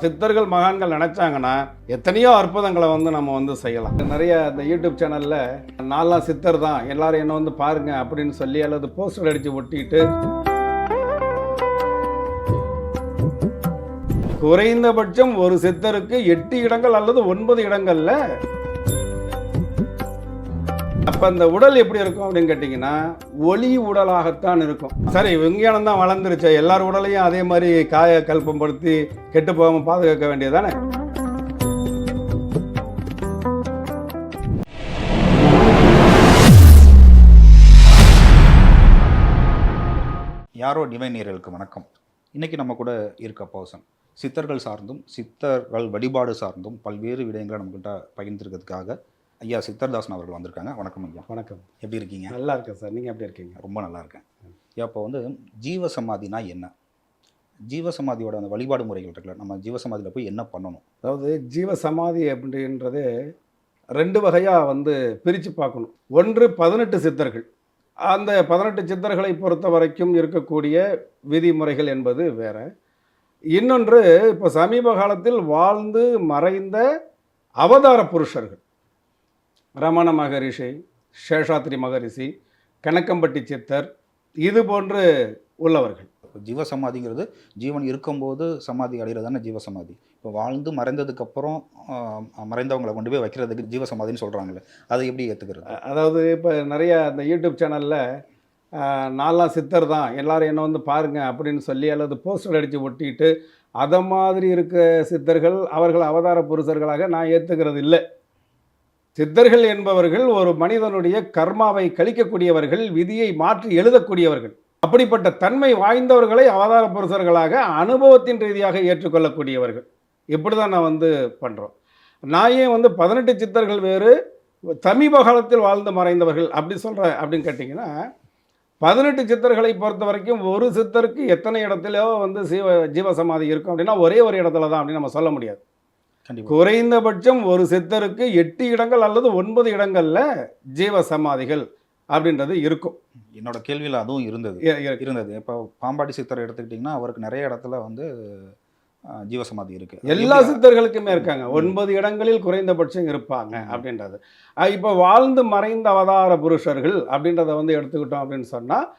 சித்தர்கள் மகான்கள் நினைச்சாங்கன்னா எத்தனையோ அற்புதங்களை நம்ம செய்யலாம். நிறைய இந்த யூடியூப் சேனல்ல நான்லாம் சித்தர் தான், எல்லாரும் என்ன பாருங்க அப்படின்னு சொல்லி அல்லது போஸ்டர் அடிச்சு ஒட்டிட்டு குறைந்தபட்சம் ஒரு சித்தருக்கு 8 இடங்கள் அல்லது 9 இடங்கள்ல. அப்ப அந்த உடல் எப்படி இருக்கும் அப்படின்னு கேட்டீங்கன்னா ஒளி உடலாகத்தான் இருக்கும். சரி, விஞ்ஞானம் தான் வளர்ந்துருச்சு, எல்லார் உடலையும் அதே மாதிரி காய கல்பம் படுத்தி கெட்டு போகாம பாதுகாக்க வேண்டியதானே. யாரோ டிவைன் நேயர்களுக்கு வணக்கம். இன்னைக்கு நம்ம கூட இருக்க பர்சன் சித்தர்கள் சார்ந்தும் சித்தர்கள் வழிபாடு சார்ந்தும் பல்வேறு விடயங்களை நம்மகிட்ட பகிர்ந்துருக்கிறதுக்காக ஐயா சித்தர்தாசன் அவர்கள் வந்திருக்காங்க. வணக்கம் ஐயா. வணக்கம். எப்படி இருக்கீங்க? நல்லா இருக்கேன் சார், நீங்கள் எப்படி இருக்கீங்க? ரொம்ப நல்லா இருக்கேன். இப்போ ஜீவசமாதினா என்ன, ஜீவசமாதியோட அந்த வழிபாடு முறைகள் இருக்குல்ல, நம்ம ஜீவசமாதியில் போய் என்ன பண்ணணும்? அதாவது ஜீவசமாதி அப்படின்றது 2 வகையாக பிரித்து பார்க்கணும். ஒன்று 18 சித்தர்கள். அந்த 18 சித்தர்களை பொறுத்த வரைக்கும் இருக்கக்கூடிய விதிமுறைகள் என்பது வேற. இன்னொன்று இப்போ சமீப காலத்தில் வாழ்ந்து மறைந்த அவதார புருஷர்கள், ரமண மகரிஷி, சேஷாத்ரி மகரிஷி, கணக்கம்பட்டி சித்தர், இது போன்று உள்ளவர்கள். ஜீவசமாதிங்கிறது ஜீவன் இருக்கும்போது சமாதி அடைகிறது தானே ஜீவசமாதி. இப்போ வாழ்ந்து மறைந்ததுக்கப்புறம் மறைந்தவங்களை கொண்டு போய் வைக்கிறதுக்கு ஜீவசமாதின்னு சொல்கிறாங்களே, அதை எப்படி ஏற்றுக்கிறது? அதாவது இப்போ நிறைய அந்த யூடியூப் சேனலில் நான்லாம் சித்தர் தான், எல்லாரும் என்ன பாருங்க அப்படின்னு சொல்லி அல்லது போஸ்டர் அடித்து ஒட்டிட்டு அதை மாதிரி இருக்க சித்தர்கள் அவர்கள் அவதார புருஷர்களாக நான் ஏற்றுக்கிறது இல்லை. சித்தர்கள் என்பவர்கள் ஒரு மனிதனுடைய கர்மாவை கழிக்கக்கூடியவர்கள், விதியை மாற்றி எழுதக்கூடியவர்கள். அப்படிப்பட்ட தன்மை வாய்ந்தவர்களை அவதார புருஷர்களாக அனுபவத்தின் ரீதியாக ஏற்றுக்கொள்ளக்கூடியவர்கள். இப்படி தான் நான் பண்ணுறோம். நான் ஏன் 18 சித்தர்கள் வேறு, சமீப காலத்தில் வாழ்ந்து மறைந்தவர்கள் அப்படி சொல்கிறேன் அப்படின்னு கேட்டிங்கன்னா, 18 சித்தர்களை பொறுத்த வரைக்கும் ஒரு சித்தருக்கு எத்தனை இடத்துலையோ ஜீவசமாதி இருக்கும் அப்படின்னா ஒரே ஒரு இடத்துல தான் அப்படின்னு நம்ம சொல்ல முடியாது. குறைந்தபட்சம் ஒரு சித்தருக்கு 8 இடங்கள் அல்லது 9 இடங்கள்ல ஜீவசமாதிகள் அப்படின்றது இருக்கும். என்னோட கேள்வியில் அதுவும் இருந்தது. இப்போ பாம்பாடி சித்தர் எடுத்துக்கிட்டிங்கன்னா அவருக்கு நிறைய இடத்துல ஜீவசமாதி இருக்கு. எல்லா சித்தர்களுக்குமே இருக்காங்க. 9 இடங்களில் குறைந்தபட்சம் இருப்பாங்க அப்படின்றது. இப்போ வாழ்ந்து மறைந்த அவதார புருஷர்கள் அப்படின்றத எடுத்துக்கிட்டோம் அப்படின்னு சொன்னால்,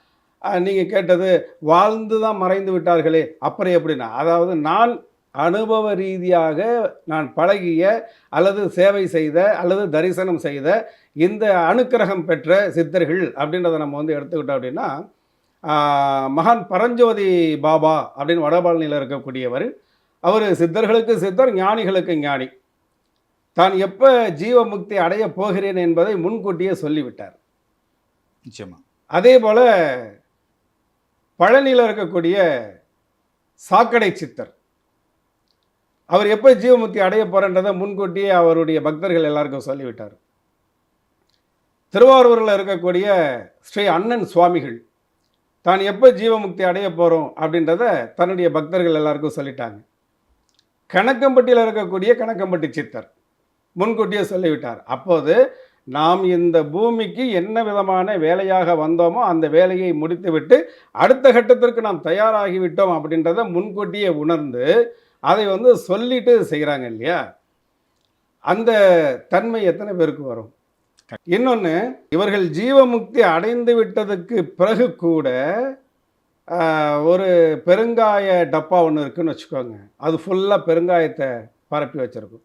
நீங்கள் கேட்டது வாழ்ந்து தான் மறைந்து விட்டார்களே அப்புறம் எப்படின்னா, அதாவது நான் அனுபவ ரீதியாக நான் பழகிய அல்லது சேவை செய்த அல்லது தரிசனம் செய்த இந்த அனுக்கிரகம் பெற்ற சித்தர்கள் அப்படின்றத நம்ம எடுத்துக்கிட்டோம் அப்படின்னா, மகான் பரஞ்சோதி பாபா அப்படின்னு வடபாலனியில் இருக்கக்கூடியவர். அவர் சித்தர்களுக்கு சித்தர், ஞானிகளுக்கு ஞானி. தான் எப்போ ஜீவமுக்தி அடைய போகிறேன் என்பதை முன்கூட்டியே சொல்லிவிட்டார். நிச்சயமா. அதே போல் பழனியில் இருக்கக்கூடிய சாக்கடை சித்தர், அவர் எப்போ ஜீவமுக்தி அடைய போகிறன்றதை முன்கூட்டியே அவருடைய பக்தர்கள் எல்லாருக்கும் சொல்லிவிட்டார். திருவாரூரில் இருக்கக்கூடிய ஸ்ரீ அண்ணன் சுவாமிகள் தான் எப்போ ஜீவமுக்தி அடைய போகிறோம் அப்படின்றத தன்னுடைய பக்தர்கள் எல்லாருக்கும் சொல்லிட்டாங்க. கணக்கம்பட்டியில் இருக்கக்கூடிய கணக்கம்பட்டி சித்தர் முன்கூட்டியே சொல்லிவிட்டார். அப்போது நாம் இந்த பூமிக்கு என்ன விதமான வேலையாக வந்தோமோ அந்த வேலையை முடித்துவிட்டு அடுத்த கட்டத்திற்கு நாம் தயாராகிவிட்டோம் அப்படின்றத முன்கூட்டியே உணர்ந்து அதை சொல்லிட்டு செய்கிறாங்க இல்லையா, அந்த தன்மை எத்தனை பேருக்கு வரும்? இன்னொன்று, இவர்கள் ஜீவமுக்தி அடைந்து விட்டதுக்கு பிறகு கூட ஒரு பெருங்காய டப்பா ஒன்று இருக்குன்னு வச்சுக்கோங்க, அது ஃபுல்லாக பெருங்காயத்தை பரப்பி வச்சுருக்கும்.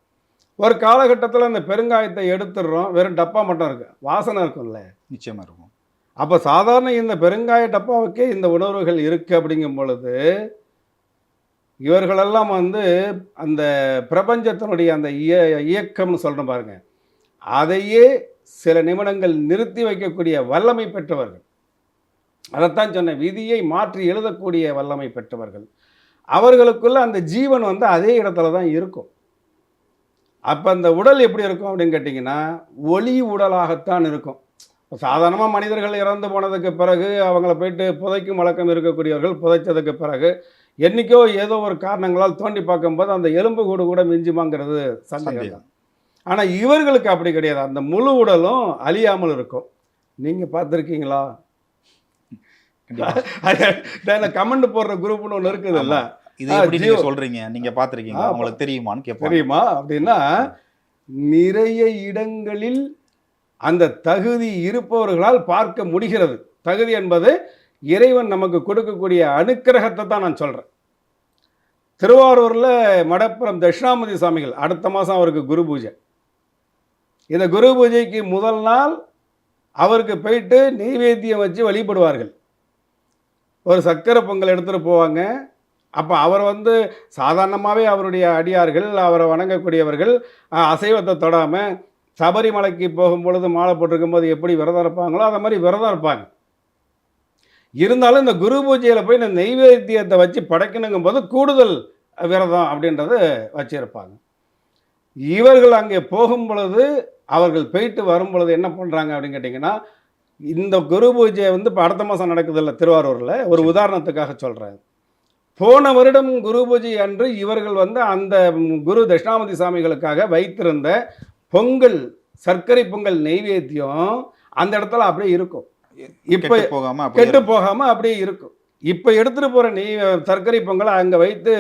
ஒரு காலகட்டத்தில் அந்த பெருங்காயத்தை எடுத்துடுறோம், வெறும் டப்பா மட்டும் இருக்குது, வாசனை இருக்கும்ல. நிச்சயமாக இருக்கும். அப்போ சாதாரண இந்த பெருங்காய டப்பாவுக்கே இந்த உணர்வுகள் இருக்குது அப்படிங்கும் பொழுது, இவர்களெல்லாம் அந்த பிரபஞ்சத்தினுடைய அந்த இயக்கம்னு சொல்கிறோம் பாருங்க, அதையே சில நிமிடங்கள் நிறுத்தி வைக்கக்கூடிய வல்லமை பெற்றவர்கள். அதைத்தான் சொன்ன, விதியை மாற்றி எழுதக்கூடிய வல்லமை பெற்றவர்கள். அவர்களுக்குள்ள அந்த ஜீவன் அதே இடத்துல தான் இருக்கும். அப்போ அந்த உடல் எப்படி இருக்கும் அப்படின்னு கேட்டிங்கன்னா ஒளி உடலாகத்தான் இருக்கும். சாதாரணமாக மனிதர்கள் இறந்து போனதுக்கு பிறகு அவங்கள போயிட்டு புதைக்கும் வழக்கம் இருக்கக்கூடியவர்கள் புதைச்சதுக்கு பிறகு என்றைக்கோ ஏதோ ஒரு காரணங்களால் தோண்டி பார்க்கும்போது அந்த எலும்பு கூடு கூட மிஞ்சுமாங்கிறது சந்தேகம். ஆனால் இவர்களுக்கு அப்படி கிடையாது, அந்த முழு உடலும் அழியாமல் இருக்கும். நீங்கள் பார்த்துருக்கீங்களா? கமெண்ட் போடுற குரூப்னு ஒன்று இருக்குதுல்ல, இது எப்படி ஜீவ நீங்க சொல்றீங்க? நீங்க பார்த்திருக்கீங்களா? உங்களுக்கு தெரியுமான்னு கேட்பாங்க. தெரியுமா அப்படின்னா, நிறைய இடங்களில் அந்த தகுதி இருப்பவர்களால் பார்க்க முடிகிறது. தகுதி என்பது இறைவன் நமக்கு கொடுக்கக்கூடிய அனுக்கிரகத்தை தான் நான் சொல்றேன். திருவாரூர்ல மடப்புறம் தட்சிணாமூர்த்தி சுவாமிகள் அடுத்த மாசம் அவருக்கு குரு பூஜை. இந்த குரு பூஜைக்கு முதல் நாள் அவருக்கு போயிட்டு நெய்வேத்தியம் வச்சு வழிபடுவார்கள். ஒரு சர்க்கரை பொங்கல் எடுத்துட்டு போவாங்க. அப்போ அவர் வந்து சாதாரணமாகவே அவருடைய அடியார்கள், அவரை வணங்கக்கூடியவர்கள் அசைவத்தை தொடாமல் சபரிமலைக்கு போகும்பொழுது மாலை போட்டிருக்கும்போது எப்படி விரதம் இருப்பாங்களோ அதை மாதிரி விரதம் இருப்பாங்க. இருந்தாலும் இந்த குரு பூஜையில் போய் இந்த நெய்வேத்தியத்தை வச்சு படைக்கணுங்கும் போது கூடுதல் விரதம் அப்படின்றத வச்சிருப்பாங்க. இவர்கள் அங்கே போகும் பொழுது அவர்கள் போயிட்டு வரும் பொழுது என்ன பண்ணுறாங்க அப்படின்னு கேட்டிங்கன்னா, இந்த குரு பூஜை வந்து இப்போ அடுத்த மாதம் நடக்குதில்ல திருவாரூரில், ஒரு உதாரணத்துக்காக சொல்கிறேன். போன வருடம் குரு பூஜை அன்று இவர்கள் வந்து அந்த குரு தட்சிணாமூர்த்தி சாமிகளுக்காக வைத்திருந்த பொங்கல், சர்க்கரை பொங்கல் நெய்வேத்தியம் அந்த இடத்துல அப்படியே இருக்கும். இப்போ கெட்டு போகாமல் அப்படியே இருக்கும். இப்போ எடுத்துகிட்டு போகிற சர்க்கரை பொங்கலை அங்கே வைத்து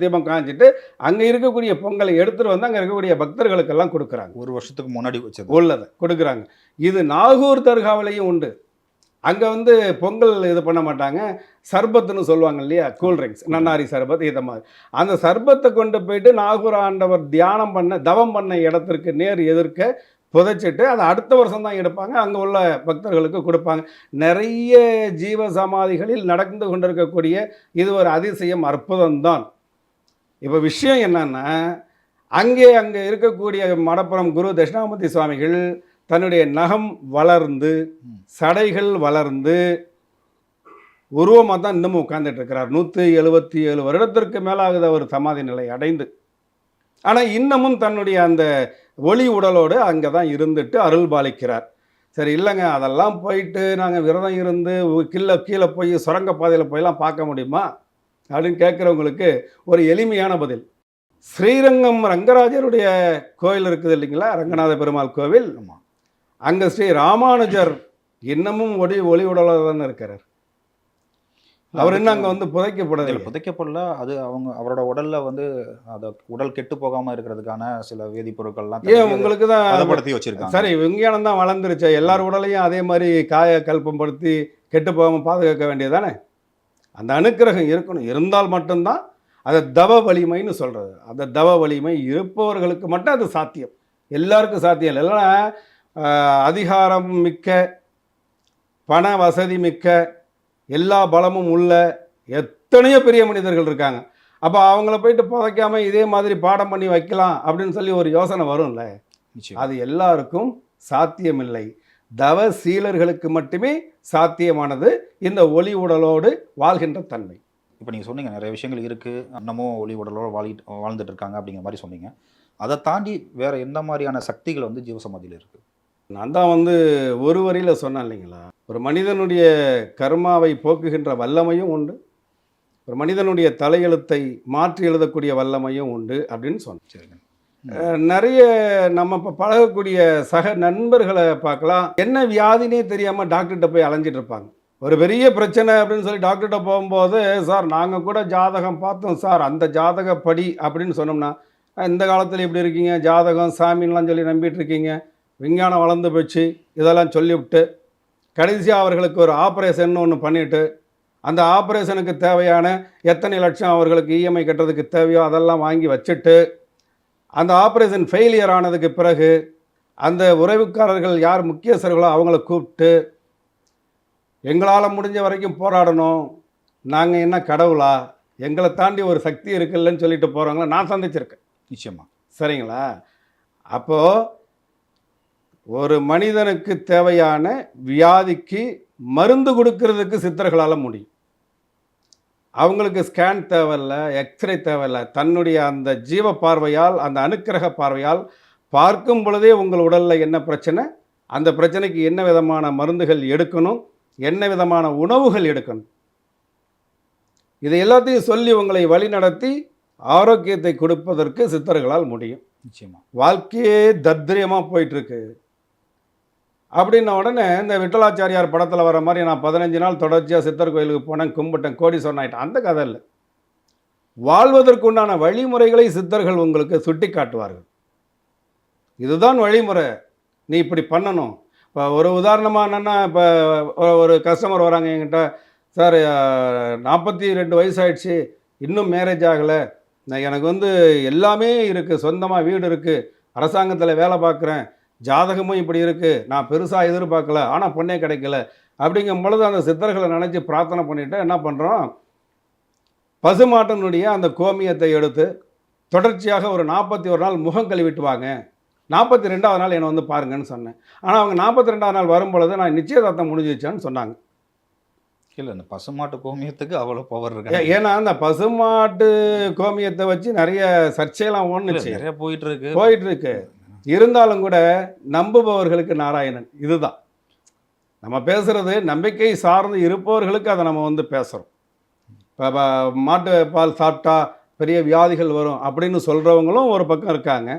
தீபம் காய்ச்சிட்டு அங்கே இருக்கக்கூடிய பொங்கலை எடுத்துகிட்டு வந்து அங்கே இருக்கக்கூடிய பக்தர்களுக்கெல்லாம் கொடுக்குறாங்க. ஒரு வருஷத்துக்கு முன்னாடி உள்ளதை கொடுக்குறாங்க. இது நாகூர் தர்காவிலையும் உண்டு. அங்கே வந்து பொங்கல் இது பண்ண மாட்டாங்க. சர்பத்துன்னு சொல்லுவாங்க இல்லையா, கூல்ட்ரிங்க்ஸ், நன்னாரி சர்பத், இதை மாதிரி அந்த சர்பத்தை கொண்டு போயிட்டு நாகூர் ஆண்டவர் தியானம் பண்ண தவம் பண்ண இடத்திற்கு நேர் எதிர்க்க புதைச்சிட்டு அதை அடுத்த வருஷம் தான் எடுப்பாங்க. அங்கே உள்ள பக்தர்களுக்கு கொடுப்பாங்க. நிறைய ஜீவ சமாதிகளில் நடந்து கொண்டிருக்கக்கூடிய இது ஒரு அதிசயம், அற்புதம்தான். இப்போ விஷயம் என்னன்னா, அங்கே இருக்கக்கூடிய மடப்புறம் குரு தட்சிணாமூர்த்தி சுவாமிகள் தன்னுடைய நகம் வளர்ந்து சடைகள் வளர்ந்து உருவமாக தான் இன்னமும் உட்கார்ந்துட்டு இருக்கிறார். 177 வருடத்திற்கு மேலாகுது அவர் சமாதி நிலை அடைந்து. ஆனால் இன்னமும் தன்னுடைய அந்த ஒளி உடலோடு அங்கே தான் இருந்துட்டு அருள் பாலிக்கிறார். சரி, இல்லைங்க அதெல்லாம் போயிட்டு நாங்கள் விரதம் இருந்து கீழே போய் சுரங்கப்பாதையில் போயெல்லாம் பார்க்க முடியுமா அப்படின்னு கேட்குறவங்களுக்கு ஒரு எளிமையான பதில். ஸ்ரீரங்கம் ரங்கராஜருடைய கோயில் இருக்குது இல்லைங்களா, ரங்கநாத பெருமாள் கோவில். அங்கே ஸ்ரீ ராமானுஜர் இன்னமும் ஒளி உடலாக தானே இருக்கிறார். அவர் இன்னும் அங்கே வந்து புதைக்கப்படல. அது அவரோட உடல்ல வந்து அந்த உடல் கெட்டு போகாம இருக்கிறதுக்கான சில வேதிப்பொருட்கள்லாம் உங்களுக்கு தான் பதப்படுத்தி வச்சிருக்காங்க. சரி, விஞ்ஞானம் தான் வளர்ந்துருச்சு. எல்லார் உடலையும் அதே மாதிரி காய கல்பம் படுத்தி கெட்டு போகாமல் பாதுகாக்க வேண்டியதானே. அந்த அனுக்கிரகம் இருக்கணும். இருந்தால் மட்டும்தான் அதை தவ வலிமைன்னு சொல்கிறது. அந்த தவ வலிமை இருப்பவர்களுக்கு மட்டும் அது சாத்தியம். எல்லாருக்கும் சாத்தியம் இல்லை. இல்லைன்னா அதிகாரம் மிக்க, பண வசதி மிக்க, எல்லா பலமும் உள்ள எத்தனையோ பெரிய மனிதர்கள் இருக்காங்க. அப்போ அவங்கள போயிட்டு புதைக்காம இதே மாதிரி பாடம் பண்ணி வைக்கலாம் அப்படின்னு சொல்லி ஒரு யோசனை வரும்ல. அது எல்லாருக்கும் சாத்தியமில்லை. தவ சீலர்களுக்கு மட்டுமே சாத்தியமானது இந்த ஒளி உடலோடு வாழ்கின்ற தன்மை. இப்போ நீங்கள் சொன்னீங்க நிறைய விஷயங்கள் இருக்குது, இன்னமும் ஒளி உடலோடு வாழ்ந்துட்டு இருக்காங்க அப்படிங்கிற மாதிரி சொன்னீங்க. அதை தாண்டி வேறு எந்த மாதிரியான சக்திகள் வந்து ஜீவசமாதியில் இருக்குது? நான் தான் வந்து ஒரு வரியில் சொன்னேன் இல்லைங்களா, ஒரு மனிதனுடைய கர்மாவை போக்குகின்ற வல்லமையும் உண்டு, ஒரு மனிதனுடைய தலையெழுத்தை மாற்றி எழுதக்கூடிய வல்லமையும் உண்டு அப்படின்னு சொன்னேன். சரிங்க. நிறைய நம்ம இப்போ பழகக்கூடிய சக நண்பர்களை பார்க்கலாம், என்ன வியாதினே தெரியாமல் டாக்டர்கிட்ட போய் அலைஞ்சிட்டு இருப்பாங்க. ஒரு பெரிய பிரச்சனை அப்படின்னு சொல்லி டாக்டர்கிட்ட போகும்போது, சார் நாங்கள் கூட ஜாதகம் பார்த்தோம் சார், அந்த ஜாதகப்படி அப்படின்னு சொன்னோம்னா, இந்த காலத்தில் இப்படி இருக்கீங்க, ஜாதகம் சாமின்லாம் சொல்லி நம்பிட்டு இருக்கீங்க, விஞ்ஞானம் வளர்ந்து போச்சு, இதெல்லாம் சொல்லிவிட்டு கடைசியாக அவர்களுக்கு ஒரு ஆப்ரேஷன் ஒன்று பண்ணிவிட்டு அந்த ஆப்ரேஷனுக்கு தேவையான எத்தனை லட்சம் அவர்களுக்கு இஎம்ஐ கட்டுறதுக்கு தேவையோ அதெல்லாம் வாங்கி வச்சுட்டு அந்த ஆப்ரேஷன் ஃபெயிலியர் ஆனதுக்கு பிறகு அந்த உறவுக்காரர்கள் யார் முக்கியஸ்தர்களோ அவங்கள கூப்பிட்டு எங்களால் முடிஞ்ச வரைக்கும் போராடணும், நாங்கள் என்ன கடவுளா, எங்களை தாண்டி ஒரு சக்தி இருக்குல்லன்னு சொல்லிட்டு போகிறவங்கள நான் சந்திச்சிருக்கேன். நிச்சயமாக. சரிங்களா? அப்போது ஒரு மனிதனுக்கு தேவையான வியாதிக்கு மருந்து கொடுக்கறதுக்கு சித்தர்களால் முடியும். அவங்களுக்கு ஸ்கேன் தேவையில்லை, எக்ஸ்ரே தேவையில்லை, தன்னுடைய அந்த ஜீவ பார்வையால், அந்த அனுக்கிரக பார்வையால் பார்க்கும் பொழுதே உங்கள் உடலில் என்ன பிரச்சனை, அந்த பிரச்சனைக்கு என்ன விதமான மருந்துகள் எடுக்கணும், என்ன விதமான உணவுகள் எடுக்கணும், இதை எல்லாத்தையும் சொல்லி உங்களை வழி நடத்தி ஆரோக்கியத்தை கொடுப்பதற்கு சித்தர்களால் முடியும். நிச்சயமாக. வாழ்க்கையே தத்ரியமாக போயிட்டுருக்கு அப்படின்ன உடனே இந்த விட்டலாச்சாரியார் படத்தில் வர மாதிரி நான் 15 நாள் தொடர்ச்சியாக சித்தர் கோயிலுக்கு போனேன், கும்பிட்டேன், கோடீஸ்வரன் ஆகிட்டேன், அந்த கதை இல்லை. வாழ்வதற்குண்டான வழிமுறைகளை சித்தர்கள் உங்களுக்கு சுட்டி காட்டுவார்கள். இதுதான் வழிமுறை, நீ இப்படி பண்ணணும். இப்போ ஒரு உதாரணமாக என்னென்னா, இப்போ ஒரு கஸ்டமர் வராங்க என்கிட்ட, சார் 42 வயசாயிடுச்சு, இன்னும் மேரேஜ் ஆகலை, நான் எனக்கு வந்து எல்லாமே இருக்குது, சொந்தமாக வீடு இருக்குது, அரசாங்கத்தில் வேலை பார்க்குறேன், ஜாதகமும் இப்படி இருக்குது, நான் பெருசாக எதிர்பார்க்கல, ஆனால் பொண்ணே கிடைக்கல. அப்படிங்கும் பொழுது அந்த சித்தர்களை நினச்சி பிரார்த்தனை பண்ணிவிட்டு என்ன பண்ணுறோம், பசுமாட்டினுடைய அந்த கோமியத்தை எடுத்து தொடர்ச்சியாக ஒரு 41 நாள் முகம் கழுவிட்டு வாங்க, 42வது நாள் என்னை வந்து பாருங்கன்னு சொன்னேன். ஆனால் அவங்க 42வது நாள் வரும்பொழுது நான் நிச்சயதார்த்தம் முடிஞ்சிச்சான்னு சொன்னாங்க. இல்லை, இந்த பசுமாட்டு கோமியத்துக்கு அவ்வளோ பவர் இருக்கு. ஏன்னா அந்த பசுமாட்டு கோமியத்தை வச்சு நிறைய சர்ச்சையெல்லாம் ஒன்றுச்சு, நிறைய போயிட்டு இருக்கு. இருந்தாலும் கூட நம்புபவர்களுக்கு நாராயணன். இதுதான் நம்ம பேசுகிறது. நம்பிக்கை சார்ந்து இருப்பவர்களுக்கு அதை நம்ம வந்து பேசுகிறோம். இப்போ மாட்டு பால் சாப்பிட்டா பெரிய வியாதிகள் வரும் அப்படின்னு சொல்கிறவங்களும் ஒரு பக்கம் இருக்காங்க.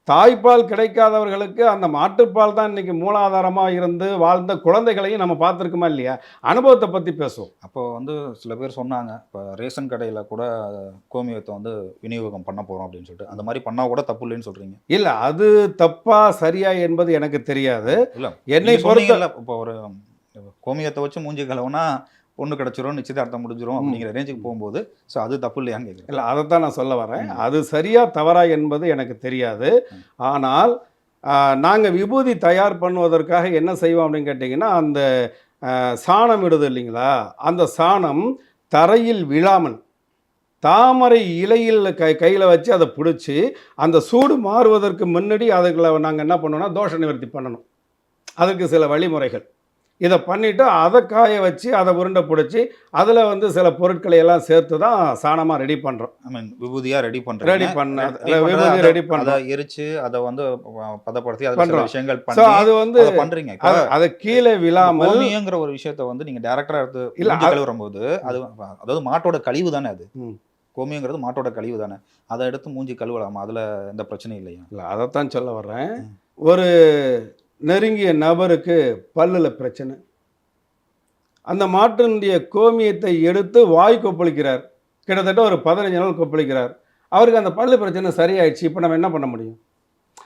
தாய்ப்பால் கிடைக்காதவர்களுக்கு அந்த மாட்டுப்பால் தான் இன்றைக்கி மூலாதாரமாக இருந்து வாழ்ந்த குழந்தைகளையும் நம்ம பார்த்துருக்கோமா இல்லையா? அனுபவத்தை பற்றி பேசுவோம். அப்போ வந்து சில பேர் சொன்னாங்க, இப்போ ரேஷன் கடையில் கூட கோமியத்தை வந்து விநியோகம் பண்ண போகிறோம் அப்படின்னு சொல்லிட்டு, அந்த மாதிரி பண்ணால் கூட தப்பு இல்லைன்னு சொல்கிறீங்க. இல்லை, அது தப்பா சரியா என்பது எனக்கு தெரியாது. இல்லை, என்னை பொறுத்த இப்போ ஒரு கோமியத்தை வச்சு மூஞ்சி கலவுனா பொண்ணு கிடச்சிரும், நிச்சயதார்த்தம் முடிஞ்சிடும் அப்படிங்கிற ரேஞ்சுக்கு போகும்போது, ஸோ அது தப்பு இல்லையான்னு கேட்குறேன். இல்லை, அதைத்தான் நான் சொல்ல வரேன். அது சரியா தவறா என்பது எனக்கு தெரியாது. ஆனால் நாங்கள் விபூதி தயார் பண்ணுவதற்காக என்ன செய்வோம் அப்படின்னு கேட்டிங்கன்னா, அந்த சாணம் இடுது இல்லைங்களா, அந்த சாணம் தரையில் விழாமல் தாமரை இலையில் கையில் வச்சு அதை பிடிச்சி அந்த சூடு மாறுவதற்கு முன்னாடி அதுகளை நாங்கள் என்ன பண்ணோம்னா தோஷ நிவர்த்தி பண்ணணும். அதுக்கு சில வழிமுறைகள். இதை பண்ணிவிட்டு அதை காய வச்சு அதை உருண்டை பிடிச்சி அதில் வந்து சில பொருட்களை எல்லாம் சேர்த்து தான் சாணமாக ரெடி பண்ணுறோம். ஐ மீன் விபூதியாக ரெடி பண்ண அதை எரிச்சு அதை வந்து பதப்படுத்தி அதை விஷயங்கள் பண்ணி அது வந்து பண்ணுறீங்க. அதை கீழே விழாமல் கோமியங்கிற ஒரு விஷயத்தை வந்து நீங்கள் டேரக்டாக எடுத்து இல்லை கழுவும்போது அது அதாவது மாட்டோட கழிவு தானே, அது கோமியங்கிறது மாட்டோட கழிவு தானே, அதை எடுத்து மூஞ்சி கழுவலாமா? அதில் எந்த பிரச்சனையும் இல்லையா? இல்லை, அதைத்தான் சொல்ல வர்றேன். ஒரு நெருங்கிய நபருக்கு பல்லில் பிரச்சனை, அந்த மாட்டினுடைய கோமியத்தை எடுத்து வாய் கொப்பளிக்கிறார், கிட்டத்தட்ட ஒரு 15 நாள் கொப்பளிக்கிறார், அவருக்கு அந்த பல்லு பிரச்சனை சரியாயிடுச்சு. இப்போ நம்ம என்ன பண்ண முடியும்?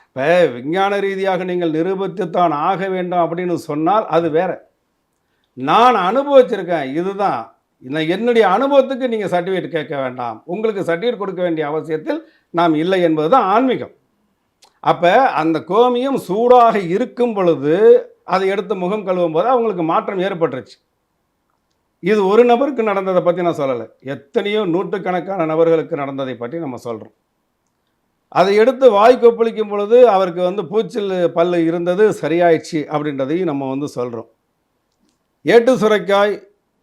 இப்போ விஞ்ஞான ரீதியாக நீங்கள் நிரூபித்துத்தான் ஆக வேண்டும் அப்படின்னு சொன்னால் அது வேற. நான் அனுபவிச்சிருக்கேன், இதுதான் என்னுடைய அனுபவத்துக்கு நீங்கள் சர்டிஃபிகேட் கேட்க வேண்டாம், உங்களுக்கு சர்டிஃபிகேட் கொடுக்க வேண்டிய அவசியத்தில் நாம் இல்லை என்பது தான் ஆன்மீகம். அப்போ அந்த கோமியம் சூடாக இருக்கும் பொழுது அதை எடுத்து முகம் கழுவும் போது அவங்களுக்கு மாற்றம் ஏற்பட்டுருச்சு. இது ஒரு நபருக்கு நடந்ததை பற்றி நான் சொல்லலை, எத்தனையோ நூற்றுக்கணக்கான நபர்களுக்கு நடந்ததை பற்றி நம்ம சொல்கிறோம். அதை எடுத்து வாய் கொப்பளிக்கும் பொழுது அவருக்கு வந்து பூச்சில் பல்லு இருந்தது சரியாயிடுச்சு அப்படின்றதையும் நம்ம வந்து சொல்கிறோம். ஏட்டு சுரைக்காய்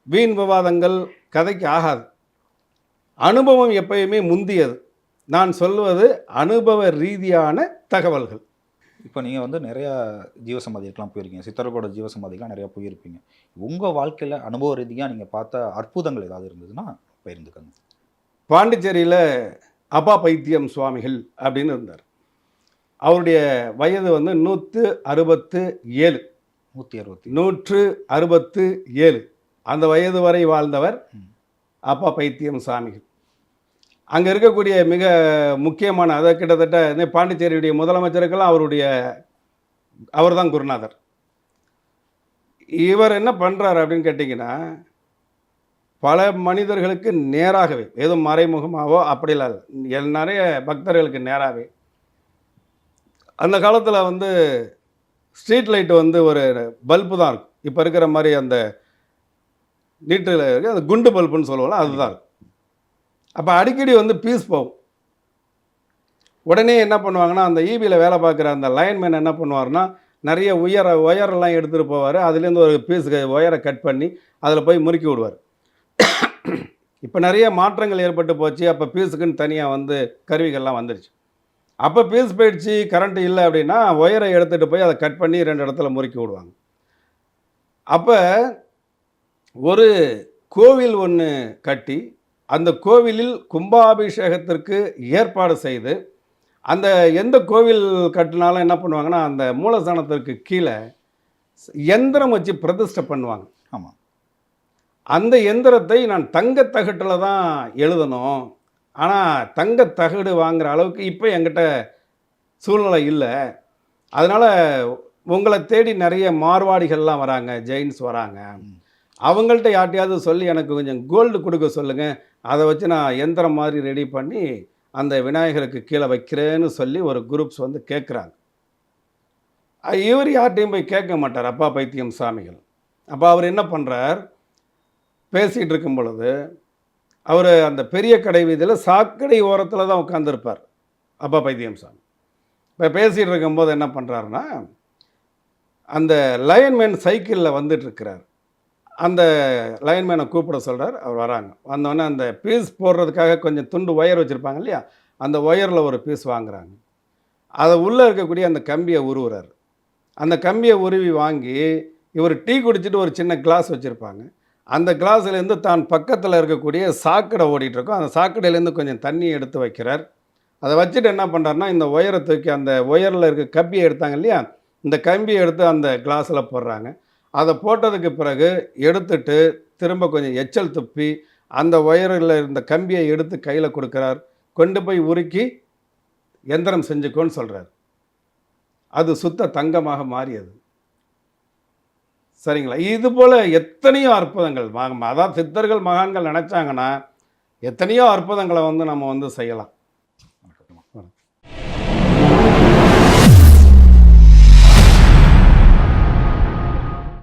வீண் விவாதங்கள் கதைக்கு ஆகாது. அனுபவம் எப்பயுமே முந்தியது. நான் சொல்வது அனுபவ ரீதியான தகவல்கள். இப்போ நீங்கள் வந்து நிறையா ஜீவசமாதிக்கெலாம் போயிருக்கீங்க, சித்தர்களோட ஜீவசமாதிக்கெலாம் நிறையா போயிருப்பீங்க. உங்கள் வாழ்க்கையில் அனுபவ ரீதியாக நீங்கள் பார்த்த அற்புதங்கள் ஏதாவது இருந்ததுன்னா பகிர்ந்துக்கங்க. பாண்டிச்சேரியில் அப்பா பைத்தியம் சுவாமிகள் அப்படின்னு இருந்தார். அவருடைய வயது வந்து 167. 167 அந்த வயது வரை வாழ்ந்தவர் அப்பா பைத்தியம் சுவாமிகள். அங்கே இருக்கக்கூடிய மிக முக்கியமான, அதை கிட்டத்தட்ட பாண்டிச்சேரியுடைய முதலமைச்சருக்கெல்லாம் அவர் தான் குருநாதர். இவர் என்ன பண்ணுறாரு அப்படின்னு கேட்டிங்கன்னா, பல மனிதர்களுக்கு நேராகவே, எதுவும் மறைமுகமாகவோ அப்படிலாம் இல்லை, நிறைய பக்தர்களுக்கு நேராகவே. அந்த காலத்தில் வந்து ஸ்ட்ரீட் லைட்டு வந்து ஒரு பல்பு தான் இருக்கும், இப்போ இருக்கிற மாதிரி அந்த நீட்டில் இருக்குது, அந்த குண்டு பல்புன்னு சொல்லுவோம்ல, அதுதான் இருக்கும். அப்போ அடிக்கடி வந்து பீஸ் போகும். உடனே என்ன பண்ணுவாங்கன்னா, அந்த ஈபியில் வேலை பார்க்குற அந்த லைன்மேன் என்ன பண்ணுவார்னா, நிறைய ஒயரெல்லாம் எடுத்துகிட்டு போவார், அதுலேருந்து ஒரு பீஸ் ஒயரை கட் பண்ணி அதில் போய் முறுக்கி விடுவார். இப்போ நிறைய மாற்றங்கள் ஏற்பட்டு போச்சு. அப்போ பீஸுக்குன்னு தனியாக வந்து கருவிகள்லாம் வந்துடுச்சு. அப்போ பீஸ் போயிடுச்சு, கரண்ட்டு இல்லை அப்படின்னா ஒயரை எடுத்துகிட்டு போய் அதை கட் பண்ணி 2 இடத்துல முறுக்கி விடுவாங்க. அப்போ ஒரு கோவில் ஒன்று கட்டி அந்த கோவிலில் கும்பாபிஷேகத்திற்கு ஏற்பாடு செய்து, அந்த எந்த கோவில் கட்டினாலும் என்ன பண்ணுவாங்கன்னா, அந்த மூலஸ்தானத்திற்கு கீழே எந்திரம் வச்சு பிரதிஷ்டை பண்ணுவாங்க. ஆமாம். அந்த எந்திரத்தை நான் தங்கத்தகட்டில் தான் எழுதணும் ஆனால் தங்க தகடு வாங்குற அளவுக்கு இப்போ என்கிட்ட சூழ்நிலை இல்லை. அதனால் உங்களை தேடி நிறைய மார்வாடிகள்லாம் வராங்க, ஜெயின்ஸ் வராங்க. அவங்கள்ட்ட யார்ட்டையாவது சொல்லி எனக்கு கொஞ்சம் கோல்டு கொடுக்க சொல்லுங்கள், அதை வச்சு நான் எந்திரம் மாதிரி ரெடி பண்ணி அந்த விநாயகருக்கு கீழே வைக்கிறேன்னு சொல்லி ஒரு குரூப்ஸ் வந்து கேட்குறாங்க. இவர் யார்ட்டையும் போய் கேட்க மாட்டார், அப்பா பைத்தியம் சாமிகள். அப்போ அவர் என்ன பண்ணுறார், பேசிகிட்டு இருக்கும் பொழுது அவர் அந்த பெரிய கடை வீதியில் சாக்கடை ஓரத்தில் தான் உட்காந்துருப்பார் அப்பா பைத்தியம் சாமி. இப்போ பேசிகிட்டு இருக்கும்போது என்ன பண்ணுறாருன்னா, அந்த லயன்மேன் சைக்கிளில் வந்துட்டுருக்கிறார். அந்த லைன்மேனை கூப்பிட சொல்கிறார். அவர் வராங்க. வந்தோடனே அந்த பீஸ் போடுறதுக்காக கொஞ்சம் துண்டு ஒயர் வச்சுருப்பாங்க இல்லையா, அந்த ஒயரில் ஒரு பீஸ் வாங்குகிறாங்க. அதை உள்ளே இருக்கக்கூடிய அந்த கம்பியை உருவுறார். அந்த கம்பியை உருவி வாங்கி இவர் டீ குடிச்சிட்டு ஒரு சின்ன கிளாஸ் வச்சுருப்பாங்க. அந்த கிளாஸ்லேருந்து தான் பக்கத்தில் இருக்கக்கூடிய சாக்கடை ஓடிட்டுருக்கோம். அந்த சாக்கடையிலேருந்து கொஞ்சம் தண்ணியை எடுத்து வைக்கிறார். அதை வச்சுட்டு என்ன பண்ணுறாருன்னா, இந்த ஒயரை தூக்கி அந்த ஒயரில் இருக்க கம்பியை எடுத்தாங்க இல்லையா, இந்த கம்பியை எடுத்து அந்த கிளாஸில் போடுறாங்க. அதை போட்டதுக்கு பிறகு எடுத்துட்டு திரும்ப கொஞ்சம் எச்சல் துப்பி அந்த ஒயரில் இருந்த கம்பியை எடுத்து கையில் கொடுக்குறார். கொண்டு போய் உருக்கி எந்திரம் செஞ்சுக்கோன்னு சொல்கிறார். அது சுத்த தங்கமாக மாறியது. சரிங்களா? இது போல் எத்தனையோ அற்புதங்கள் அதாவது சித்தர்கள் மகான்கள் நினச்சாங்கன்னா எத்தனையோ அற்புதங்களை வந்து நம்ம வந்து செய்யலாம்.